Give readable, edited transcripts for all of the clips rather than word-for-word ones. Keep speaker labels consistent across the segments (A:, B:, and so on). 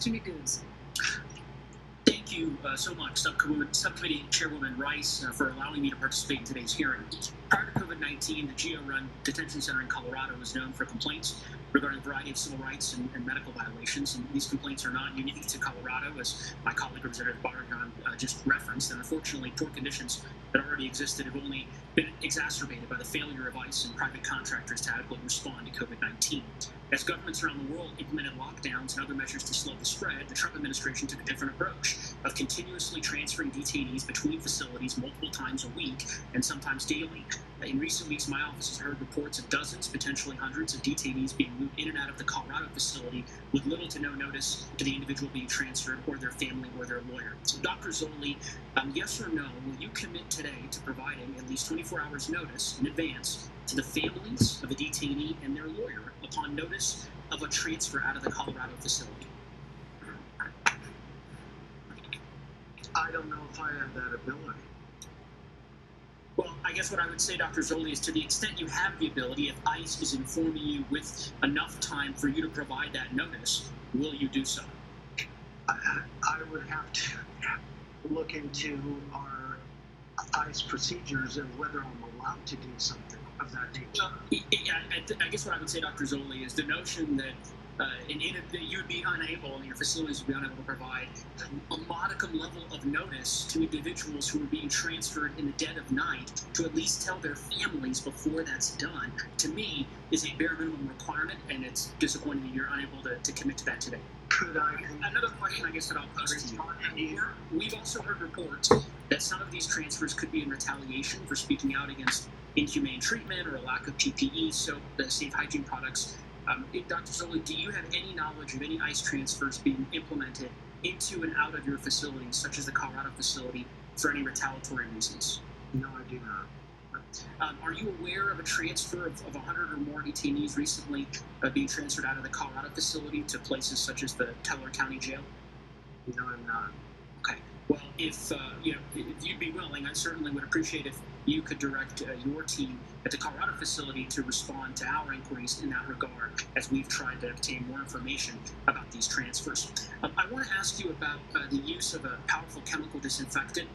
A: to Neguse.
B: Thank you so much, Subcommittee Chairwoman Rice, for allowing me to participate in today's hearing. Prior to COVID-19, the GEO-run detention center in Colorado was known for complaints regarding a variety of civil rights and medical violations. And these complaints are not unique to Colorado, as my colleague Representative Barragan just referenced. And unfortunately, poor conditions that already existed have only been exacerbated by the failure of ICE and private contractors to adequately respond to COVID-19. As governments around the world implemented lockdowns and other measures to slow the spread, the Trump administration took a different approach of continuously transferring detainees between facilities multiple times a week and sometimes daily. In recent weeks, my office has heard reports of dozens, potentially hundreds, of detainees being moved in and out of the Colorado facility with little to no notice to the individual being transferred or their family or their lawyer. So, Dr. Zoli, yes or no, will you commit today to providing at least 24 hours notice in advance to the families of a detainee and their lawyer upon notice of a transfer out of the Colorado facility?
C: I don't know if I have that ability.
B: Well, I guess what I would say, Dr. Zoli, is to the extent you have the ability, if ICE is informing you with enough time for you to provide that notice, will you do so?
C: I would have to look into our ICE procedures and whether I'm allowed to do something of that nature.
B: I guess what I would say, Dr. Zoli, is the notion that you'd be unable, and your facilities would be unable to provide a modicum level of notice to individuals who are being transferred in the dead of night to at least tell their families before that's done, to me, is a bare minimum requirement, and it's disappointing that you're unable to commit to that today.
C: Could I?
B: Another question I guess that I'll pose to you. We've also heard reports that some of these transfers could be in retaliation for speaking out against inhumane treatment or a lack of PPE, so the safe hygiene products. Dr. Zoli, do you have any knowledge of any ICE transfers being implemented into and out of your facilities, such as the Colorado facility, for any retaliatory reasons?
C: No, I do not.
B: Are you aware of a transfer of 100 or more detainees recently being transferred out of the Colorado facility to places such as the Teller County Jail?
C: No, I'm not.
B: Okay. Well, if you'd be willing, I certainly would appreciate if you could direct your team at the Colorado facility to respond to our inquiries in that regard, as we've tried to obtain more information about these transfers. I want to ask you about the use of a powerful chemical disinfectant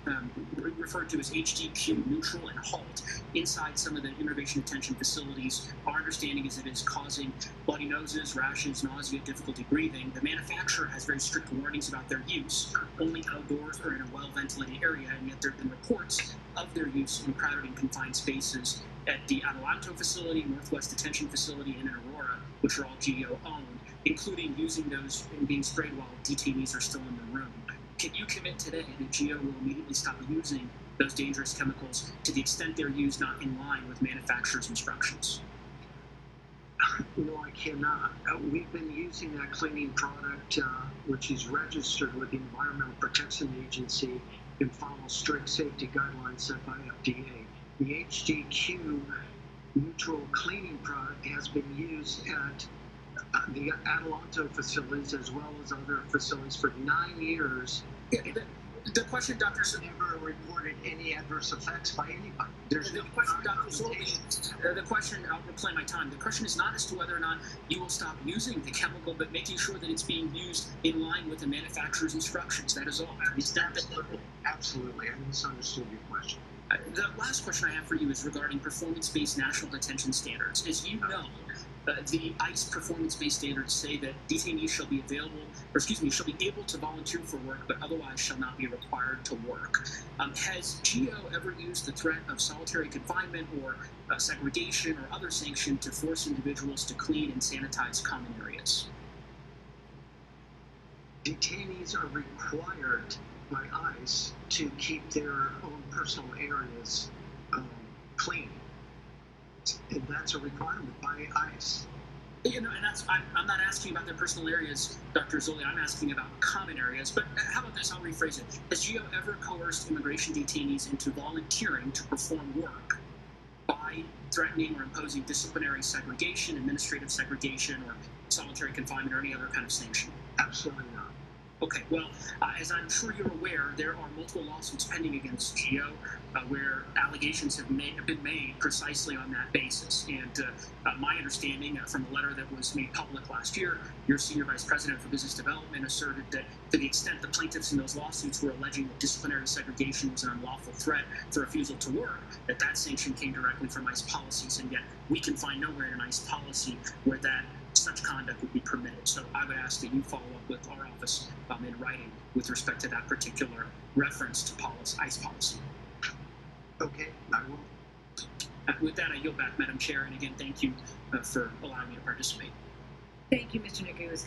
B: referred to as HDQ, neutral, and halt, inside some of the immigration detention facilities. Our understanding is that it is causing bloody noses, rashes, nausea, difficulty breathing. The manufacturer has very strict warnings about their use, only outdoors or in a well-ventilated area, and yet there have been reports of their use in crowded and confined spaces at the Aurora facility, Northwest Detention facility, and in Aurora, which are all GEO owned, including using those and being sprayed while detainees are still in the room. Can you commit today that GEO will immediately stop using those dangerous chemicals to the extent they're used not in line with manufacturer's instructions?
C: No, I cannot. We've been using that cleaning product, which is registered with the Environmental Protection Agency and follows strict safety guidelines set by FDA. The HDQ neutral cleaning product has been used at the Adelanto facilities as well as other facilities for 9 years.
B: The question, Dr.
C: Never reported any adverse effects by anybody.
B: The question, Dr. Zoli, the question, I'll reclaim my time. The question is not as to whether or not you will stop using the chemical, but making sure that it's being used in line with the manufacturer's instructions. That is all.
C: Absolutely. I misunderstood your question.
B: The last question I have for you is regarding performance-based national detention standards. As you know, the ICE performance-based standards say that detainees shall be shall be able to volunteer for work, but otherwise shall not be required to work. Has GEO ever used the threat of solitary confinement or segregation or other sanction to force individuals to clean and sanitize common areas?
C: Detainees are required by ICE to keep their own personal areas clean. And that's a requirement by ICE.
B: And I'm not asking about their personal areas, Dr. Zoli. I'm asking about common areas. But how about this? I'll rephrase it. Has GEO ever coerced immigration detainees into volunteering to perform work by threatening or imposing disciplinary segregation, administrative segregation, or solitary confinement, or any other kind of sanction?
C: Absolutely not.
B: Okay, well, as I'm sure you're aware, there are multiple lawsuits pending against GEO where allegations have been made precisely on that basis. And my understanding from a letter that was made public last year, your senior vice president for business development asserted that to the extent the plaintiffs in those lawsuits were alleging that disciplinary segregation was an unlawful threat for refusal to work, that sanction came directly from ICE policies, and yet we can find nowhere in an ICE policy where that such conduct would be permitted. So I would ask that you follow up with our office in writing with respect to that particular reference to ICE policy.
C: Okay, I will.
B: With that, I yield back, Madam Chair, and again, thank you for allowing me to participate.
A: Thank you, Mr. Neguse.